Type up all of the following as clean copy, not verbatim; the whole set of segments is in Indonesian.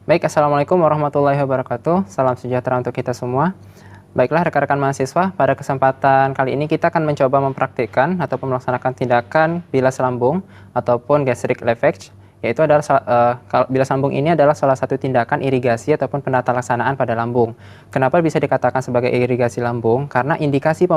Baik, Assalamualaikum warahmatullahi wabarakatuh. Salam sejahtera untuk kita semua. Baiklah rekan-rekan mahasiswa, pada kesempatan kali ini kita akan mencoba mempraktikkan ataupun melaksanakan tindakan bilas lambung ataupun gastric lavage, yaitu adalah bilas lambung ini adalah salah satu tindakan irigasi ataupun penata laksanaan pada lambung. Kenapa bisa dikatakan sebagai irigasi lambung? Karena indikasi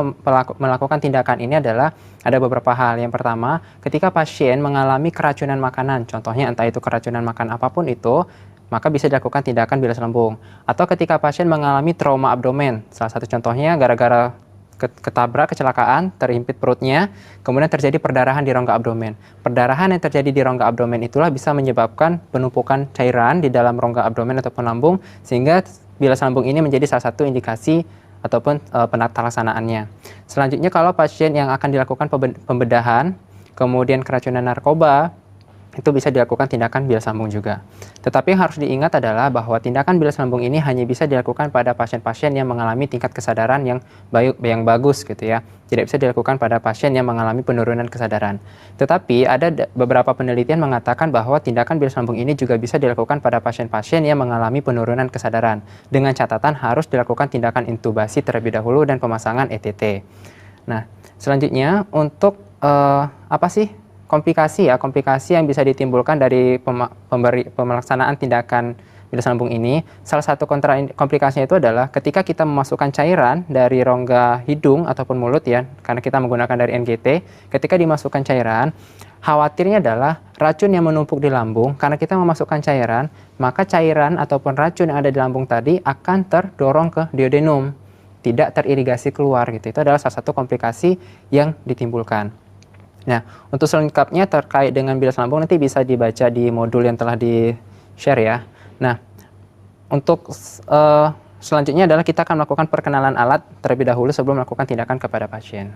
melakukan tindakan ini adalah ada beberapa hal. Yang pertama, ketika pasien mengalami keracunan makanan, contohnya entah itu keracunan makan apapun itu, maka bisa dilakukan tindakan bilas lambung. Atau ketika pasien mengalami trauma abdomen, salah satu contohnya gara-gara ketabrak, kecelakaan, terhimpit perutnya, kemudian terjadi perdarahan di rongga abdomen. Perdarahan yang terjadi di rongga abdomen itulah bisa menyebabkan penumpukan cairan di dalam rongga abdomen ataupun lambung, sehingga bilas lambung ini menjadi salah satu indikasi ataupun penata laksanaannya. Selanjutnya, kalau pasien yang akan dilakukan pembedahan, kemudian keracunan narkoba, itu bisa dilakukan tindakan bilas lambung juga. Tetapi yang harus diingat adalah bahwa tindakan bilas lambung ini hanya bisa dilakukan pada pasien-pasien yang mengalami tingkat kesadaran yang bagus gitu ya. Tidak bisa dilakukan pada pasien yang mengalami penurunan kesadaran. Tetapi ada beberapa penelitian mengatakan bahwa tindakan bilas lambung ini juga bisa dilakukan pada pasien-pasien yang mengalami penurunan kesadaran. Dengan catatan harus dilakukan tindakan intubasi terlebih dahulu dan pemasangan ETT. Nah, selanjutnya untuk apa sih komplikasi yang bisa ditimbulkan dari pemelaksanaan tindakan bilas lambung ini. Salah satu komplikasinya itu adalah ketika kita memasukkan cairan dari rongga hidung ataupun mulut ya, karena kita menggunakan dari NGT, ketika dimasukkan cairan, khawatirnya adalah racun yang menumpuk di lambung, karena kita memasukkan cairan, maka cairan ataupun racun yang ada di lambung tadi akan terdorong ke duodenum, tidak teririgasi keluar gitu. Itu adalah salah satu komplikasi yang ditimbulkan. Nah, untuk selengkapnya terkait dengan bilas lambung nanti bisa dibaca di modul yang telah di-share ya. Nah, untuk selanjutnya adalah kita akan melakukan perkenalan alat terlebih dahulu sebelum melakukan tindakan kepada pasien.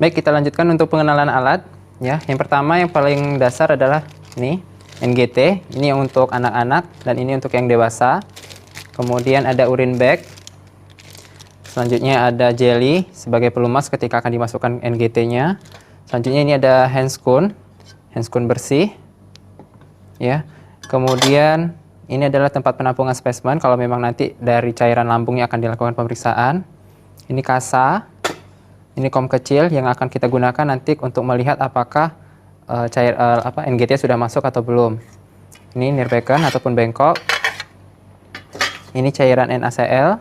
Baik, kita lanjutkan untuk pengenalan alat ya. Yang pertama yang paling dasar adalah ini NGT, ini yang untuk anak-anak dan ini untuk yang dewasa. Kemudian ada urine bag. Selanjutnya ada jelly sebagai pelumas ketika akan dimasukkan NGT-nya. Selanjutnya ini ada handscoon bersih, ya. Kemudian ini adalah tempat penampungan spesimen kalau memang nanti dari cairan lambungnya akan dilakukan pemeriksaan. Ini kasa, ini kom kecil yang akan kita gunakan nanti untuk melihat apakah NGT sudah masuk atau belum. Ini nirbekan ataupun bengkok. Ini cairan NaCl.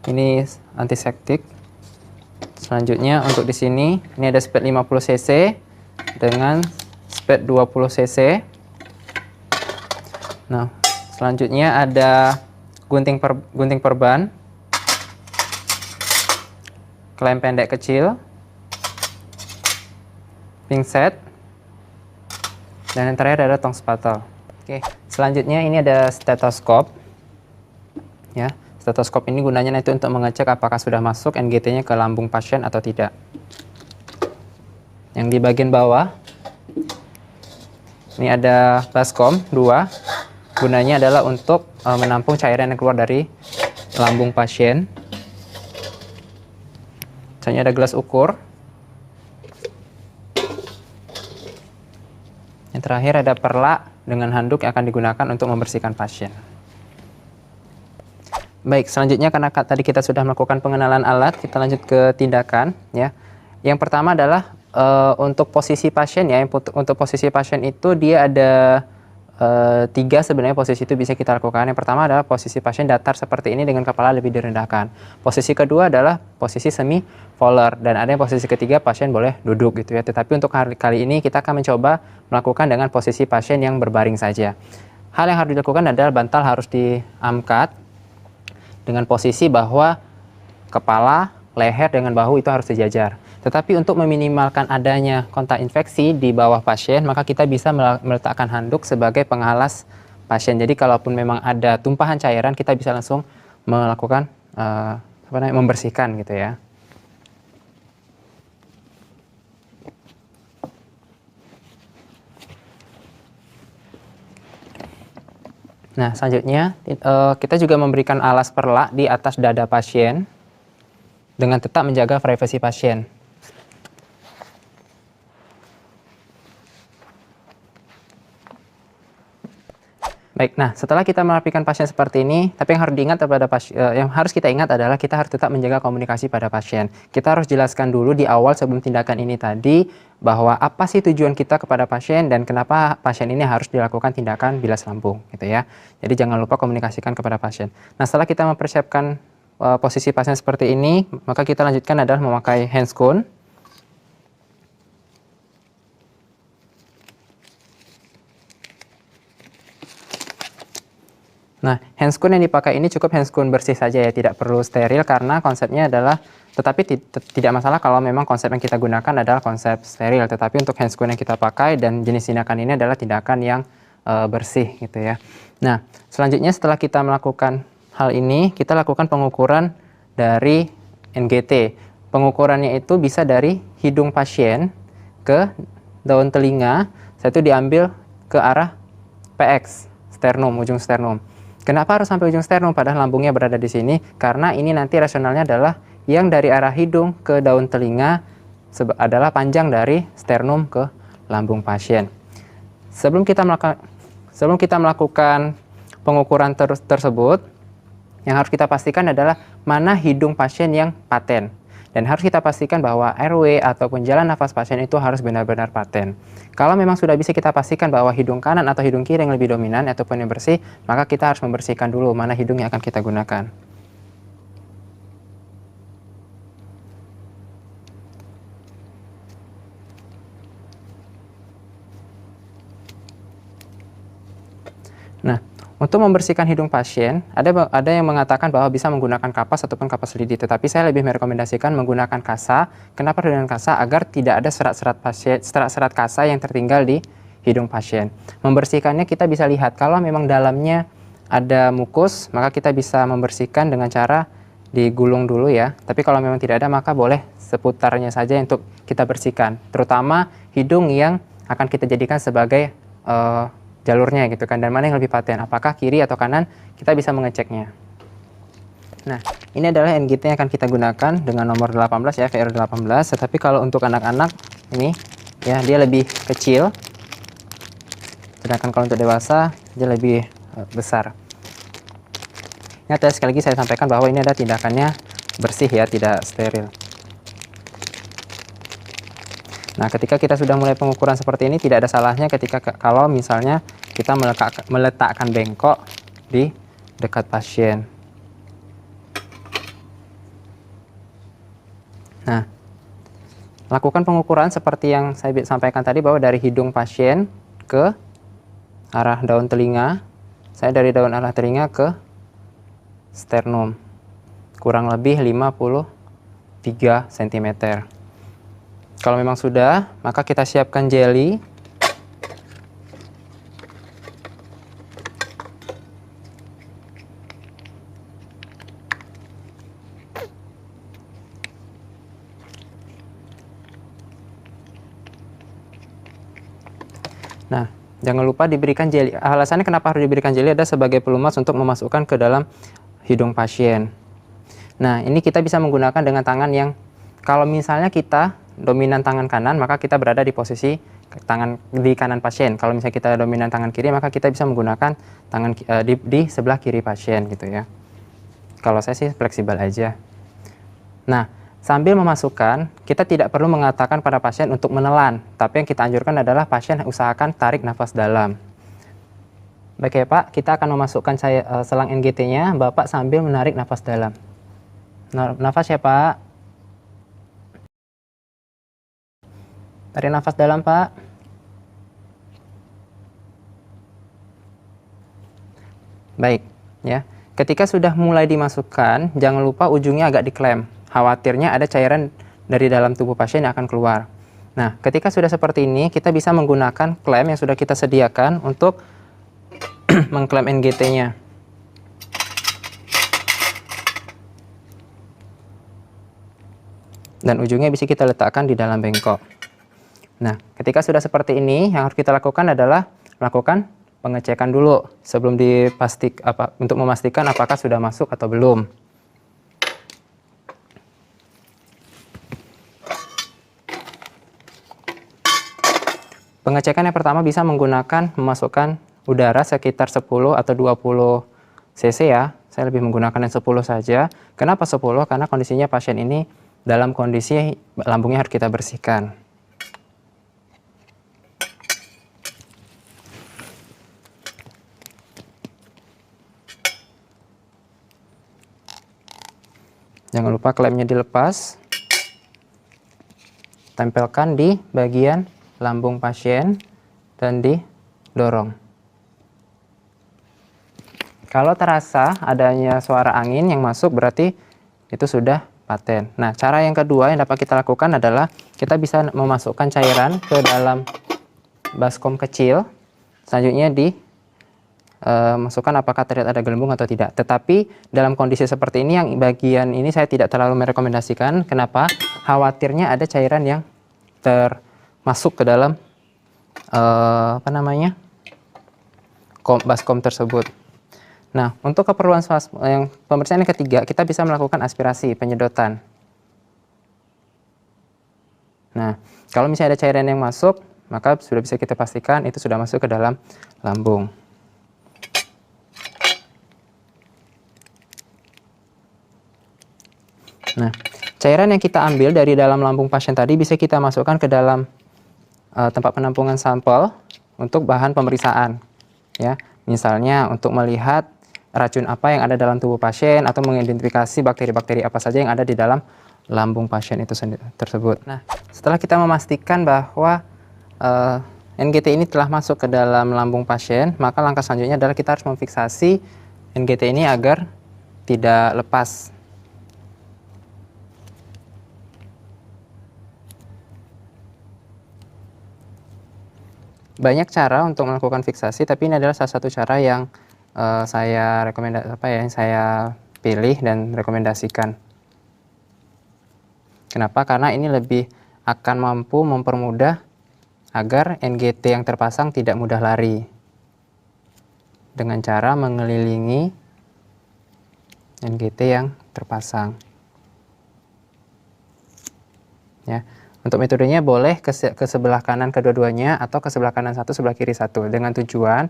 Ini antiseptik. Selanjutnya untuk di sini ini ada spet 50 cc dengan spet 20 cc. Nah, selanjutnya ada gunting perban, klem pendek kecil, pinset, dan yang terakhir ada tong spatel. Oke, selanjutnya ini ada stetoskop. Ya. Stetoskop ini gunanya nanti untuk mengecek apakah sudah masuk NGT-nya ke lambung pasien atau tidak. Yang di bagian bawah, ini ada baskom 2. Gunanya adalah untuk menampung cairan yang keluar dari lambung pasien. Misalnya ada gelas ukur. Yang terakhir ada perla dengan handuk yang akan digunakan untuk membersihkan pasien. Baik, selanjutnya karena tadi kita sudah melakukan pengenalan alat, kita lanjut ke tindakan ya. Yang pertama adalah untuk posisi pasien ya. Untuk posisi pasien itu dia ada 3 sebenarnya posisi itu bisa kita lakukan. Yang pertama adalah posisi pasien datar seperti ini dengan kepala lebih direndahkan. Posisi kedua adalah posisi semi volar dan ada yang posisi ketiga pasien boleh duduk gitu ya. Tetapi untuk kali ini kita akan mencoba melakukan dengan posisi pasien yang berbaring saja. Hal yang harus dilakukan adalah bantal harus diangkat dengan posisi bahwa kepala, leher, dengan bahu itu harus sejajar. Tetapi untuk meminimalkan adanya kontak infeksi di bawah pasien, maka kita bisa meletakkan handuk sebagai penghalas pasien. Jadi kalaupun memang ada tumpahan cairan, kita bisa langsung melakukan membersihkan gitu ya. Nah, selanjutnya kita juga memberikan alas perla di atas dada pasien dengan tetap menjaga privasi pasien. Baik, nah setelah kita merapikan pasien seperti ini, tapi yang harus diingat yang harus kita ingat adalah kita harus tetap menjaga komunikasi pada pasien. Kita harus jelaskan dulu di awal sebelum tindakan ini tadi bahwa apa sih tujuan kita kepada pasien dan kenapa pasien ini harus dilakukan tindakan bilas lambung, gitu ya. Jadi jangan lupa komunikasikan kepada pasien. Nah setelah kita mempersiapkan posisi pasien seperti ini, maka kita lanjutkan adalah memakai handscone. Nah, handscone yang dipakai ini cukup handscone bersih saja ya, tidak perlu steril karena konsepnya adalah, tetapi tidak masalah kalau memang konsep yang kita gunakan adalah konsep steril, tetapi untuk handscone yang kita pakai dan jenis tindakan ini adalah tindakan yang bersih gitu ya. Nah, selanjutnya setelah kita melakukan hal ini, kita lakukan pengukuran dari NGT. Pengukurannya itu bisa dari hidung pasien ke daun telinga, itu diambil ke arah PX, sternum, ujung sternum. Kenapa harus sampai ujung sternum padahal lambungnya berada di sini? Karena ini nanti rasionalnya adalah yang dari arah hidung ke daun telinga adalah panjang dari sternum ke lambung pasien. Sebelum kita melakukan pengukuran tersebut, yang harus kita pastikan adalah mana hidung pasien yang paten. Dan harus kita pastikan bahwa airway ataupun jalan nafas pasien itu harus benar-benar paten. Kalau memang sudah bisa kita pastikan bahwa hidung kanan atau hidung kiri yang lebih dominan ataupun yang bersih, maka kita harus membersihkan dulu mana hidung yang akan kita gunakan. Nah, untuk membersihkan hidung pasien, ada yang mengatakan bahwa bisa menggunakan kapas ataupun kapas lidi, tetapi saya lebih merekomendasikan menggunakan kasa. Kenapa dengan kasa? Agar tidak ada serat-serat kasa yang tertinggal di hidung pasien. Membersihkannya kita bisa lihat kalau memang dalamnya ada mukus, maka kita bisa membersihkan dengan cara digulung dulu ya. Tapi kalau memang tidak ada, maka boleh seputarnya saja untuk kita bersihkan. Terutama hidung yang akan kita jadikan sebagai jalurnya gitu kan, dan mana yang lebih paten, apakah kiri atau kanan, kita bisa mengeceknya. Nah, ini adalah NGT yang akan kita gunakan dengan nomor 18 ya, VR18, tetapi kalau untuk anak-anak ini ya dia lebih kecil, sedangkan kalau untuk dewasa dia lebih besar. Ingat ya, sekali lagi saya sampaikan bahwa ini ada tindakannya bersih ya, tidak steril. Nah, ketika kita sudah mulai pengukuran seperti ini, tidak ada salahnya kalau misalnya kita meletakkan bengkok di dekat pasien. Nah, lakukan pengukuran seperti yang saya sampaikan tadi, bahwa dari hidung pasien ke arah daun telinga, saya dari daun arah telinga ke sternum, kurang lebih 53 cm. Kalau memang sudah, maka kita siapkan jeli. Nah, jangan lupa diberikan jeli. Alasannya kenapa harus diberikan jeli ada sebagai pelumas untuk memasukkan ke dalam hidung pasien. Nah, ini kita bisa menggunakan dengan tangan yang, kalau misalnya kita dominan tangan kanan, maka kita berada di posisi tangan di kanan pasien. Kalau misalnya kita dominan tangan kiri, maka kita bisa menggunakan tangan di sebelah kiri pasien gitu ya. Kalau saya sih fleksibel aja. Nah, sambil memasukkan, kita tidak perlu mengatakan pada pasien untuk menelan, tapi yang kita anjurkan adalah pasien usahakan tarik nafas dalam. Baik ya Pak, kita akan memasukkan selang NGT-nya, Bapak sambil menarik nafas dalam. Nafas ya Pak. Tarik nafas dalam, Pak. Baik, ya. Ketika sudah mulai dimasukkan, jangan lupa ujungnya agak diklem. Khawatirnya ada cairan dari dalam tubuh pasien yang akan keluar. Nah, ketika sudah seperti ini, kita bisa menggunakan klem yang sudah kita sediakan untuk mengklem NGT-nya. Dan ujungnya bisa kita letakkan di dalam bengkok. Nah, ketika sudah seperti ini, yang harus kita lakukan adalah melakukan pengecekan dulu sebelum untuk memastikan apakah sudah masuk atau belum. Pengecekan yang pertama bisa menggunakan memasukkan udara sekitar 10 atau 20 cc ya. Saya lebih menggunakan yang 10 saja. Kenapa 10? Karena kondisinya pasien ini dalam kondisi lambungnya harus kita bersihkan. Jangan lupa klemnya dilepas. Tempelkan di bagian lambung pasien dan didorong. Kalau terasa adanya suara angin yang masuk, berarti itu sudah paten. Nah, cara yang kedua yang dapat kita lakukan adalah kita bisa memasukkan cairan ke dalam baskom kecil. Selanjutnya masukkan apakah terlihat ada gelembung atau tidak. Tetapi dalam kondisi seperti ini, yang bagian ini saya tidak terlalu merekomendasikan. Kenapa? Khawatirnya ada cairan yang termasuk ke dalam baskom tersebut. Nah, untuk keperluan yang pemeriksaan yang ketiga, kita bisa melakukan aspirasi, penyedotan. Nah, kalau misalnya ada cairan yang masuk, maka sudah bisa kita pastikan itu sudah masuk ke dalam lambung. Nah, cairan yang kita ambil dari dalam lambung pasien tadi bisa kita masukkan ke dalam tempat penampungan sampel untuk bahan pemeriksaan. Ya, misalnya untuk melihat racun apa yang ada dalam tubuh pasien atau mengidentifikasi bakteri-bakteri apa saja yang ada di dalam lambung pasien itu tersebut. Nah, setelah kita memastikan bahwa NGT ini telah masuk ke dalam lambung pasien, maka langkah selanjutnya adalah kita harus memfiksasi NGT ini agar tidak lepas. Banyak cara untuk melakukan fiksasi, tapi ini adalah salah satu cara yang saya pilih dan rekomendasikan. Kenapa? Karena ini lebih akan mampu mempermudah agar NGT yang terpasang tidak mudah lari dengan cara mengelilingi NGT yang terpasang. Ya. Untuk metodenya boleh ke sebelah kanan kedua-duanya atau ke sebelah kanan satu, sebelah kiri satu, dengan tujuan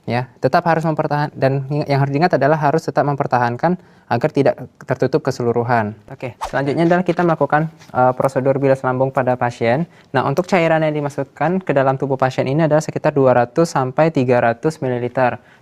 ya tetap harus mempertahankan, dan yang harus diingat adalah harus tetap mempertahankan agar tidak tertutup keseluruhan. Oke, selanjutnya adalah kita melakukan prosedur bilas lambung pada pasien. Nah, untuk cairan yang dimasukkan ke dalam tubuh pasien ini adalah sekitar 200 sampai 300 ml.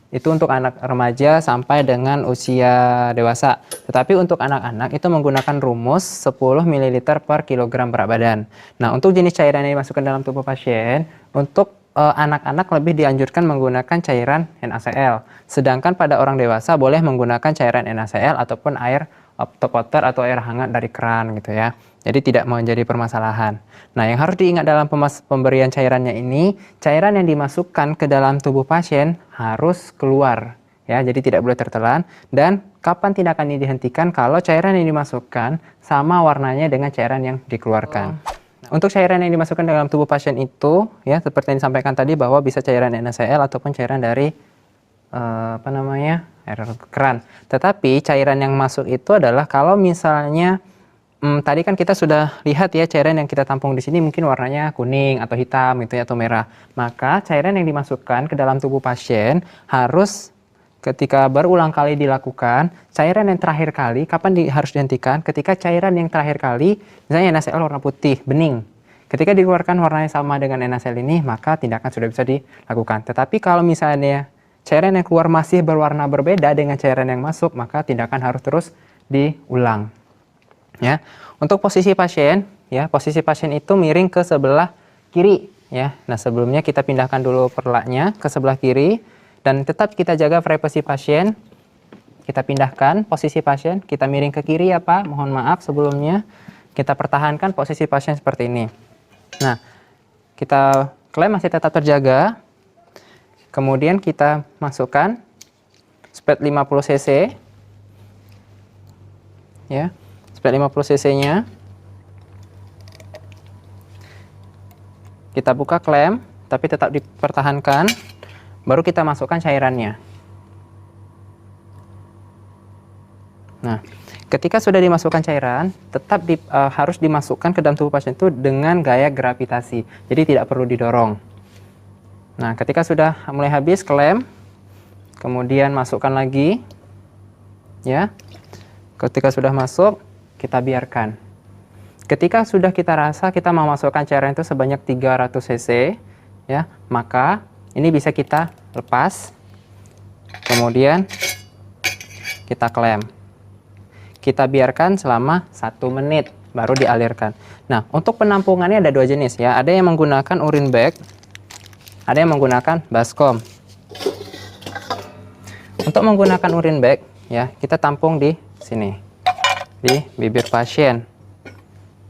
Itu untuk anak remaja sampai dengan usia dewasa. Tetapi untuk anak-anak itu menggunakan rumus 10 ml per kilogram berat badan. Nah, untuk jenis cairan yang dimasukkan dalam tubuh pasien, untuk anak-anak lebih dianjurkan menggunakan cairan NaCl. Sedangkan pada orang dewasa boleh menggunakan cairan NaCl ataupun air top water atau air hangat dari keran gitu ya. Jadi tidak menjadi permasalahan. Nah, yang harus diingat dalam pemberian cairannya ini, cairan yang dimasukkan ke dalam tubuh pasien harus keluar ya. Jadi tidak boleh tertelan, dan kapan tindakan ini dihentikan kalau cairan yang dimasukkan sama warnanya dengan cairan yang dikeluarkan. Untuk cairan yang dimasukkan dalam tubuh pasien itu, ya seperti yang disampaikan tadi bahwa bisa cairan NaCl ataupun cairan dari air keran. Tetapi cairan yang masuk itu adalah kalau misalnya tadi kan kita sudah lihat ya cairan yang kita tampung di sini mungkin warnanya kuning atau hitam gitu ya, atau merah. Maka cairan yang dimasukkan ke dalam tubuh pasien harus ketika berulang kali dilakukan, cairan yang terakhir kali, kapan harus dihentikan? Ketika cairan yang terakhir kali, misalnya NaCl warna putih, bening. Ketika dikeluarkan warnanya sama dengan NaCl ini, maka tindakan sudah bisa dilakukan. Tetapi kalau misalnya cairan yang keluar masih berwarna berbeda dengan cairan yang masuk, maka tindakan harus terus diulang. Ya, untuk posisi pasien, ya posisi pasien itu miring ke sebelah kiri. Ya, nah sebelumnya kita pindahkan dulu perlaknya ke sebelah kiri. Dan tetap kita jaga privasi pasien. Kita pindahkan posisi pasien, kita miring ke kiri ya Pak, mohon maaf sebelumnya. Kita pertahankan posisi pasien seperti ini. Nah, kita klaim masih tetap terjaga. Kemudian kita masukkan spet 50 cc. Ya, spet 50 cc-nya. Kita buka klem, tapi tetap dipertahankan. Baru kita masukkan cairannya. Nah, ketika sudah dimasukkan cairan, tetap harus dimasukkan ke dalam tubuh pasien itu dengan gaya gravitasi. Jadi tidak perlu didorong. Nah, ketika sudah mulai habis, klem, kemudian masukkan lagi, ya. Ketika sudah masuk, kita biarkan. Ketika sudah kita rasa kita mau masukkan cairan itu sebanyak 300 cc, ya, maka ini bisa kita lepas, kemudian kita klem. Kita biarkan selama 1 menit, baru dialirkan. Nah, untuk penampungannya ada 2 jenis, ya. Ada yang menggunakan urine bag, ada yang menggunakan baskom. Untuk menggunakan urine bag, ya, kita tampung di sini, di bibir pasien.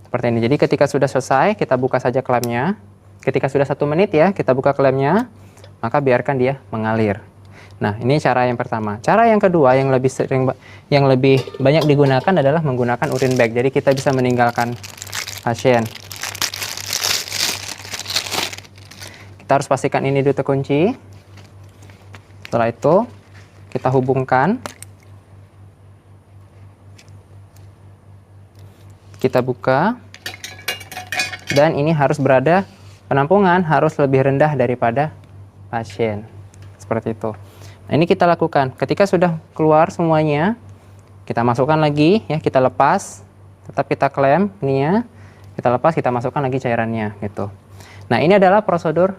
Seperti ini. Jadi ketika sudah selesai, kita buka saja klemnya. Ketika sudah 1 menit, ya, kita buka klemnya, maka biarkan dia mengalir. Nah, ini cara yang pertama. Cara yang kedua yang lebih banyak digunakan adalah menggunakan urine bag. Jadi kita bisa meninggalkan pasien. Kita harus pastikan ini terkunci. Setelah itu, kita hubungkan. Kita buka. Dan ini harus berada, penampungan harus lebih rendah daripada pasien. Seperti itu. Nah, ini kita lakukan. Ketika sudah keluar semuanya, kita masukkan lagi, ya, kita lepas. Tetap kita klem ininya. Kita lepas, kita masukkan lagi cairannya, gitu. Nah, ini adalah prosedur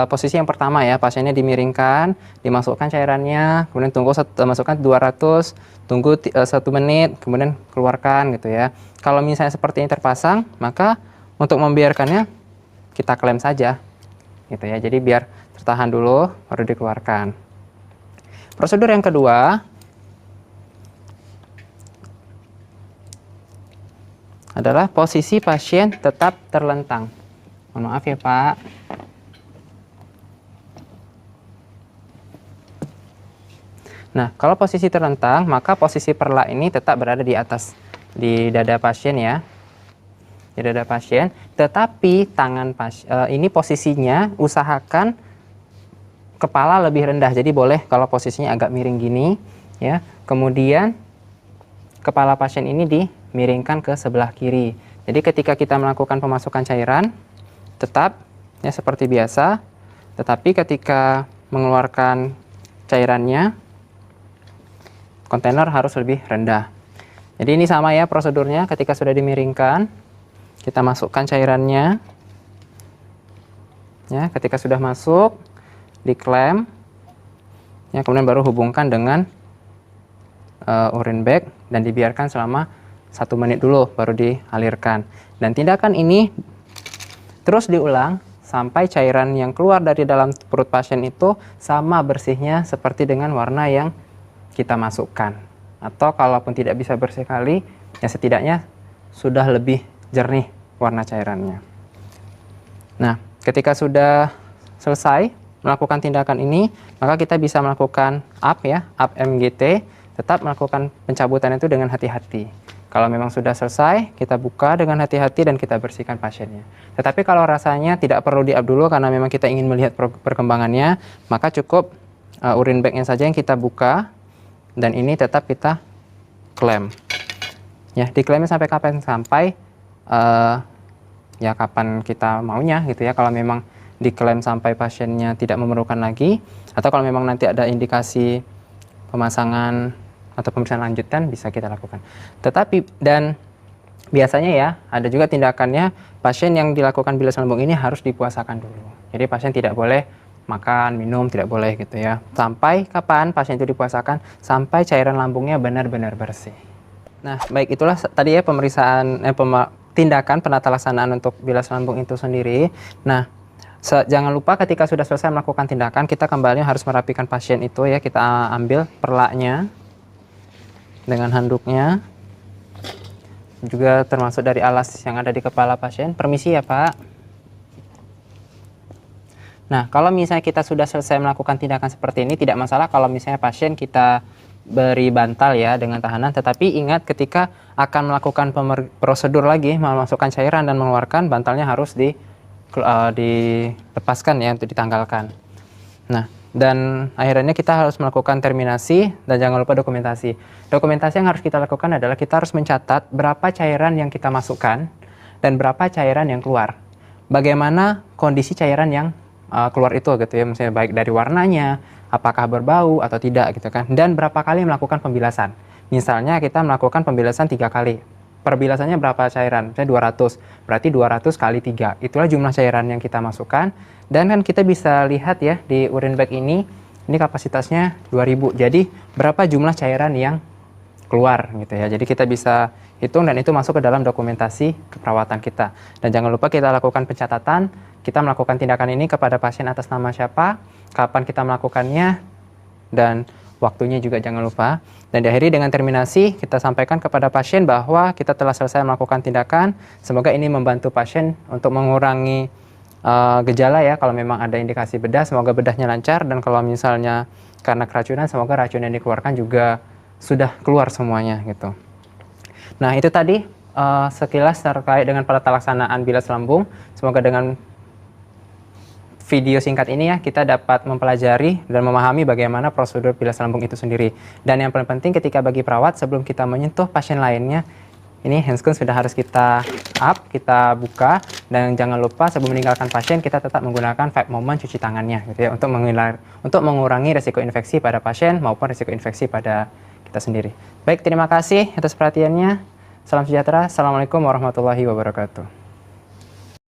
posisi yang pertama, ya. Pasiennya dimiringkan, dimasukkan cairannya, kemudian masukkan 200, tunggu 1 menit, kemudian keluarkan, gitu, ya. Kalau misalnya seperti ini terpasang, maka untuk membiarkannya kita klem saja, gitu, ya. Jadi biar tertahan dulu, baru dikeluarkan. Prosedur yang kedua adalah posisi pasien tetap terlentang. Mohon maaf ya, Pak. Nah, kalau posisi terlentang, maka posisi perla ini tetap berada di atas, di dada pasien, ya. Di dada pasien. Tetapi tangan ini posisinya usahakan kepala lebih rendah. Jadi boleh kalau posisinya agak miring gini, ya. Kemudian kepala pasien ini dimiringkan ke sebelah kiri. Jadi ketika kita melakukan pemasukan cairan, tetap, ya, seperti biasa. Tetapi ketika mengeluarkan cairannya, kontainer harus lebih rendah. Jadi ini sama, ya, prosedurnya. Ketika sudah dimiringkan, kita masukkan cairannya, ya. Ketika sudah masuk, diklem, ya, kemudian baru hubungkan dengan urine bag dan dibiarkan selama 1 menit dulu, baru dialirkan. Dan tindakan ini terus diulang sampai cairan yang keluar dari dalam perut pasien itu sama bersihnya seperti dengan warna yang kita masukkan. Atau kalaupun tidak bisa bersih sekali, ya setidaknya sudah lebih jernih warna cairannya. Nah, ketika sudah selesai melakukan tindakan ini, maka kita bisa melakukan up, ya, up MGT, tetap melakukan pencabutan itu dengan hati-hati. Kalau memang sudah selesai, kita buka dengan hati-hati dan kita bersihkan pasiennya. Tetapi kalau rasanya tidak perlu di-up dulu karena memang kita ingin melihat perkembangannya, maka cukup urine bag-nya saja yang kita buka dan ini tetap kita klem. Ya, diklemnya sampai kapan? Sampai ya kapan kita maunya, gitu, ya. Kalau memang diklaim sampai pasiennya tidak memerlukan lagi, atau kalau memang nanti ada indikasi pemasangan atau pemeriksaan lanjutan, bisa kita lakukan. Tetapi, dan biasanya, ya, ada juga tindakannya pasien yang dilakukan bilas lambung ini harus dipuasakan dulu. Jadi pasien tidak boleh makan, minum, tidak boleh, gitu, ya. Sampai kapan pasien itu dipuasakan? Sampai cairan lambungnya benar-benar bersih. Nah, baik, itulah tadi, ya, pemeriksaan tindakan penata laksanaan untuk bilas lambung itu sendiri. Nah, jangan lupa ketika sudah selesai melakukan tindakan, kita kembali harus merapikan pasien itu, ya. Kita ambil perlaknya dengan handuknya, juga termasuk dari alas yang ada di kepala pasien. Permisi, ya, Pak. Nah, kalau misalnya kita sudah selesai melakukan tindakan seperti ini, tidak masalah kalau misalnya pasien kita beri bantal, ya, dengan tahanan. Tetapi ingat, ketika akan melakukan prosedur lagi, memasukkan cairan dan mengeluarkan, bantalnya harus dilepaskan, ya, untuk ditanggalkan. Nah, dan akhirnya kita harus melakukan terminasi dan jangan lupa dokumentasi. Dokumentasi yang harus kita lakukan adalah kita harus mencatat berapa cairan yang kita masukkan dan berapa cairan yang keluar. Bagaimana kondisi cairan yang keluar itu gitu ya, misalnya baik dari warnanya, apakah berbau atau tidak gitu kan, dan berapa kali melakukan pembilasan. Misalnya kita melakukan pembilasan 3 kali. Perbilasannya berapa cairan? Misalnya 200. Berarti 200 kali 3. Itulah jumlah cairan yang kita masukkan. Dan kan kita bisa lihat ya di urine bag ini kapasitasnya 2000. Jadi berapa jumlah cairan yang keluar gitu ya. Jadi kita bisa hitung dan itu masuk ke dalam dokumentasi keperawatan kita. Dan jangan lupa kita lakukan pencatatan, kita melakukan tindakan ini kepada pasien atas nama siapa, kapan kita melakukannya, dan waktunya juga jangan lupa. Dan diakhiri dengan terminasi, kita sampaikan kepada pasien bahwa kita telah selesai melakukan tindakan. Semoga ini membantu pasien untuk mengurangi gejala ya. Kalau memang ada indikasi bedah, semoga bedahnya lancar. Dan kalau misalnya karena keracunan, semoga racun yang dikeluarkan juga sudah keluar semuanya gitu. Nah itu tadi sekilas terkait dengan penata laksanaan bilas lambung. Semoga dengan video singkat ini ya kita dapat mempelajari dan memahami bagaimana prosedur bilas lambung itu sendiri. Dan yang paling penting ketika bagi perawat sebelum kita menyentuh pasien lainnya, ini handscoon sudah harus kita up, kita buka, dan jangan lupa sebelum meninggalkan pasien kita tetap menggunakan 5 moment cuci tangannya gitu ya, untuk mengurangi risiko infeksi pada pasien maupun risiko infeksi pada kita sendiri. Baik, terima kasih atas perhatiannya. Salam sejahtera. Assalamualaikum warahmatullahi wabarakatuh.